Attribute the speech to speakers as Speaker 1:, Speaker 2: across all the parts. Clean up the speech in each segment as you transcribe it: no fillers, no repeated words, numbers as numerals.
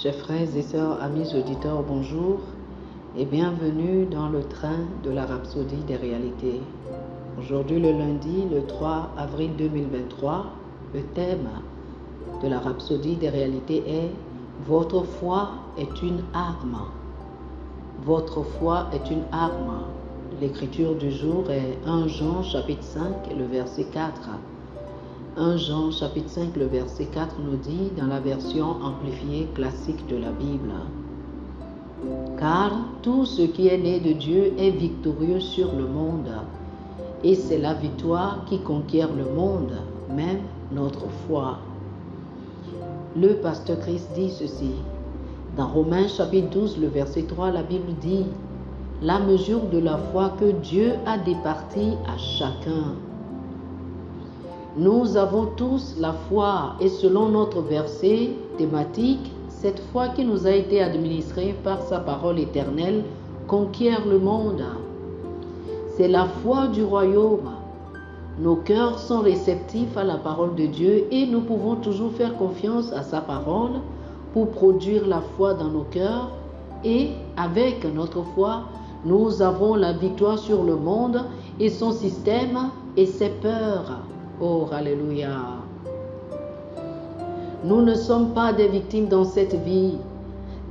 Speaker 1: Chers frères et sœurs, amis auditeurs, bonjour et bienvenue dans le train de la Rhapsodie des réalités. Aujourd'hui, le lundi, le 3 avril 2023, le thème de la Rhapsodie des réalités est « Votre foi est une arme ». Votre foi est une arme. L'écriture du jour est 1 Jean chapitre 5, le verset 4. 1 Jean chapitre 5, le verset 4 nous dit dans la version amplifiée classique de la Bible: Car tout ce qui est né de Dieu est victorieux sur le monde, et c'est la victoire qui conquiert le monde, même notre foi. Le pasteur Christ dit ceci. Dans Romains chapitre 12, le verset 3, la Bible dit: La mesure de la foi que Dieu a départie à chacun. Nous avons tous la foi et selon notre verset thématique, cette foi qui nous a été administrée par sa parole éternelle conquiert le monde. C'est la foi du royaume. Nos cœurs sont réceptifs à la parole de Dieu et nous pouvons toujours faire confiance à sa parole pour produire la foi dans nos cœurs, et avec notre foi, nous avons la victoire sur le monde et son système et ses peurs. Oh, alléluia! Nous ne sommes pas des victimes dans cette vie.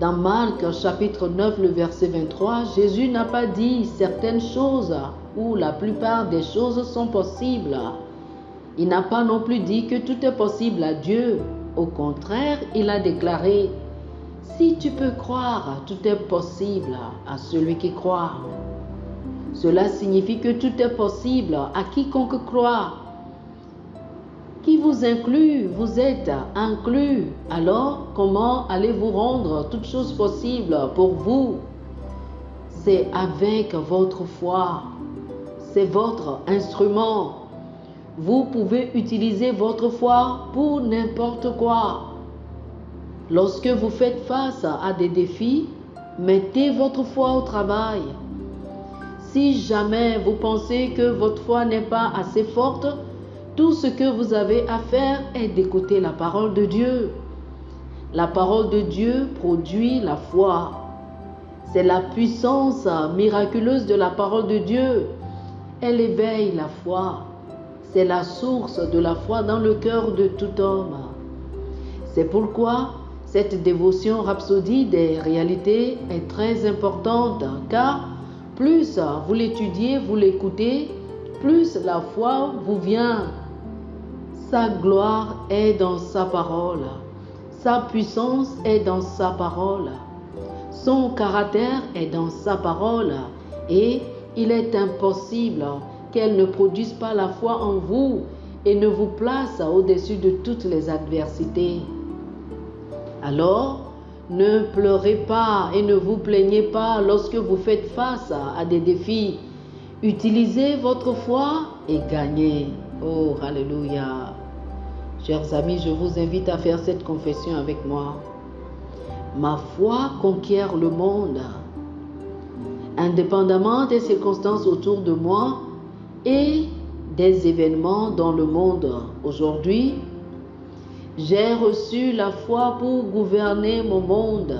Speaker 1: Dans Marc chapitre 9, le verset 23, Jésus n'a pas dit certaines choses où la plupart des choses sont possibles. Il n'a pas non plus dit que tout est possible à Dieu. Au contraire, il a déclaré: si tu peux croire, tout est possible à celui qui croit. Cela signifie que tout est possible à quiconque croit. Qui vous inclut, vous êtes inclus. Alors, comment allez-vous rendre toutes choses possibles pour vous? C'est avec votre foi. C'est votre instrument. Vous pouvez utiliser votre foi pour n'importe quoi. Lorsque vous faites face à des défis, mettez votre foi au travail. Si jamais vous pensez que votre foi n'est pas assez forte, tout ce que vous avez à faire est d'écouter la parole de Dieu. La parole de Dieu produit la foi. C'est la puissance miraculeuse de la parole de Dieu. Elle éveille la foi. C'est la source de la foi dans le cœur de tout homme. C'est pourquoi cette dévotion rhapsodie des réalités est très importante, car plus vous l'étudiez, vous l'écoutez, plus la foi vous vient. Sa gloire est dans sa parole. Sa puissance est dans sa parole. Son caractère est dans sa parole. Et il est impossible qu'elle ne produise pas la foi en vous et ne vous place au-dessus de toutes les adversités. Alors, ne pleurez pas et ne vous plaignez pas lorsque vous faites face à des défis. Utilisez votre foi et gagnez. Oh, alléluia. Chers amis, je vous invite à faire cette confession avec moi. Ma foi conquiert le monde. Indépendamment des circonstances autour de moi et des événements dans le monde aujourd'hui, j'ai reçu la foi pour gouverner mon monde.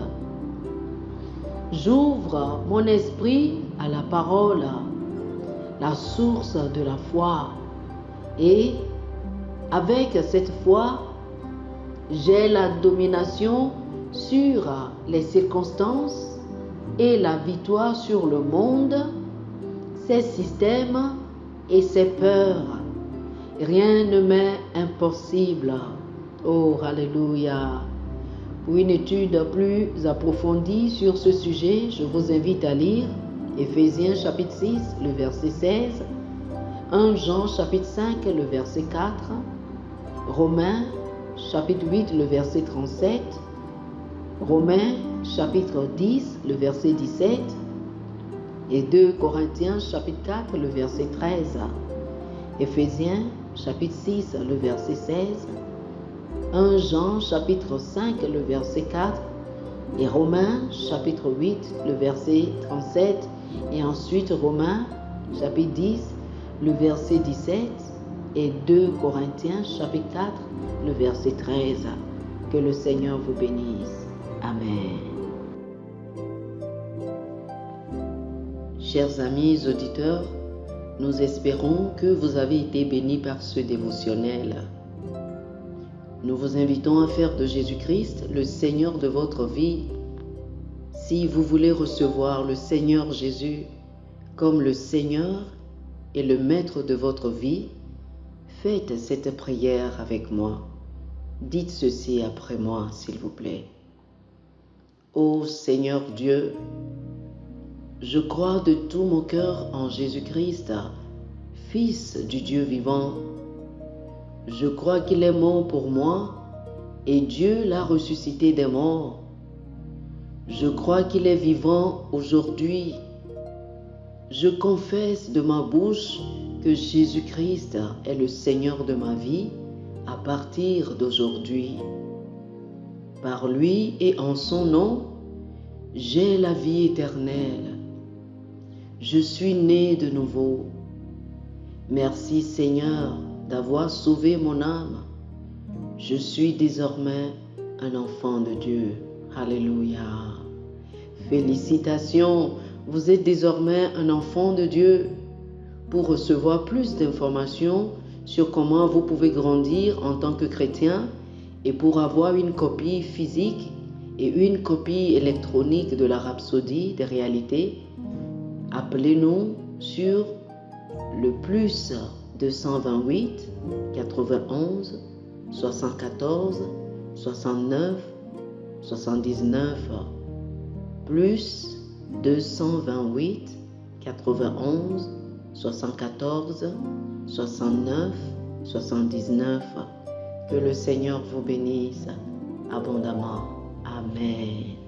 Speaker 1: J'ouvre mon esprit à la parole, la source de la foi. Et avec cette foi, j'ai la domination sur les circonstances et la victoire sur le monde, ses systèmes et ses peurs. Rien ne m'est impossible. Oh, alléluia. Pour une étude plus approfondie sur ce sujet, je vous invite à lire Éphésiens chapitre 6, le verset 16, 1 Jean chapitre 5, le verset 4, Romains chapitre 8, le verset 37, Romains chapitre 10, le verset 17, et 2 Corinthiens chapitre 4, le verset 13, Éphésiens chapitre 6, le verset 16, 1 Jean chapitre 5, le verset 4, et Romains chapitre 8, le verset 37, et ensuite Romains chapitre 10, le verset 17, et 2 Corinthiens chapitre 4, le verset 13. Que le Seigneur vous bénisse. Amen. Chers amis auditeurs, nous espérons que vous avez été bénis par ce dévotionnel. Nous vous invitons à faire de Jésus-Christ le Seigneur de votre vie. Si vous voulez recevoir le Seigneur Jésus comme le Seigneur et le Maître de votre vie, faites cette prière avec moi. Dites ceci après moi, s'il vous plaît. Ô Seigneur Dieu, je crois de tout mon cœur en Jésus-Christ, Fils du Dieu vivant. Je crois qu'il est mort pour moi et Dieu l'a ressuscité des morts. Je crois qu'il est vivant aujourd'hui. Je confesse de ma bouche que Jésus-Christ est le Seigneur de ma vie à partir d'aujourd'hui. Par lui et en son nom, j'ai la vie éternelle. Je suis né de nouveau. Merci Seigneur d'avoir sauvé mon âme. Je suis désormais un enfant de Dieu. Alléluia. Félicitations, vous êtes désormais un enfant de Dieu. Pour recevoir plus d'informations sur comment vous pouvez grandir en tant que chrétien et pour avoir une copie physique et une copie électronique de la Rhapsodie des réalités, appelez-nous sur le plus 228 91 74 69 79 plus 228 91 74 69 79. Que le Seigneur vous bénisse abondamment. Amen.